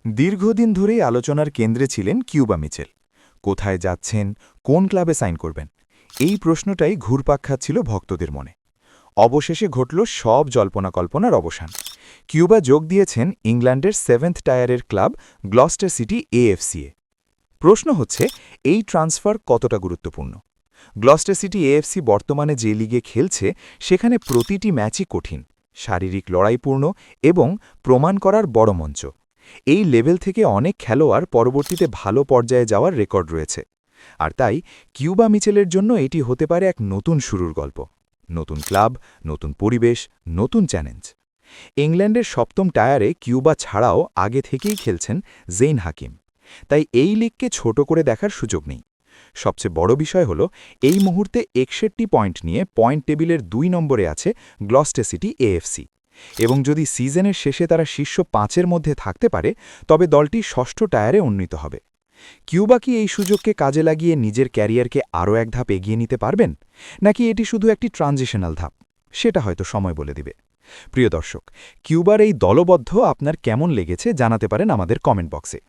দীর্ঘদিন ধরেই আলোচনার কেন্দ্রে ছিলেন কিউবা মিচেল। কোথায় যাচ্ছেন, কোন ক্লাবে সাইন করবেন, এই প্রশ্নটাই ঘুরপাক খাচ্ছিল ভক্তদের মনে। অবশেষে ঘটল সব জল্পনা-কল্পনার অবসান। কিউবা যোগ দিয়েছেন ইংল্যান্ডের 7th টায়ারের ক্লাব গ্লস্টার সিটি এএফসি-এ। প্রশ্ন হচ্ছে, এই ট্রান্সফার কতটা গুরুত্বপূর্ণ? গ্লস্টার সিটি এএফসি বর্তমানে যে লিগে খেলছে সেখানে প্রতিটি ম্যাচই কঠিন, শারীরিক লড়াইপূর্ণ এবং প্রমাণ করার বড় মঞ্চ। এই লেভেল থেকে অনেক খেলোয়াড় পরবর্তীতে ভালো পর্যায়ে যাওয়ার রেকর্ড রয়েছে। আর তাই কিউবা মিচেলের জন্য এটি হতে পারে এক নতুন শুরুর গল্প। নতুন ক্লাব, নতুন পরিবেশ, নতুন চ্যালেঞ্জ। ইংল্যান্ডের 7ম টায়ারে কিউবা ছাড়াও আগে থেকেই খেলছেন জেইন হাকিম। তাই এই লিগকে ছোট করে দেখার সুযোগ নেই। সবচেয়ে বড় বিষয় হল, এই মুহূর্তে 61 পয়েন্ট নিয়ে পয়েন্ট টেবিলের 2 নম্বরে আছে গ্লস্টার সিটি এএফসি। এবং যদি সিজনের শেষে তারা শীর্ষ 5-এর মধ্যে থাকতে পারে, তবে দলটি 6ষ্ঠ টায়ারে উন্নীত হবে। কিউবা কি এই সুযোগকে কাজে লাগিয়ে নিজের ক্যারিয়ারকে আরও এক ধাপ এগিয়ে নিতে পারবেন, নাকি এটি শুধু একটি ট্রানজিশনাল ধাপ? সেটা হয়তো সময় বলে দিবে। প্রিয় দর্শক, কিউবার এই দলবদ্ধ আপনার কেমন লেগেছে জানাতে পারেন আমাদের কমেন্ট বক্সে।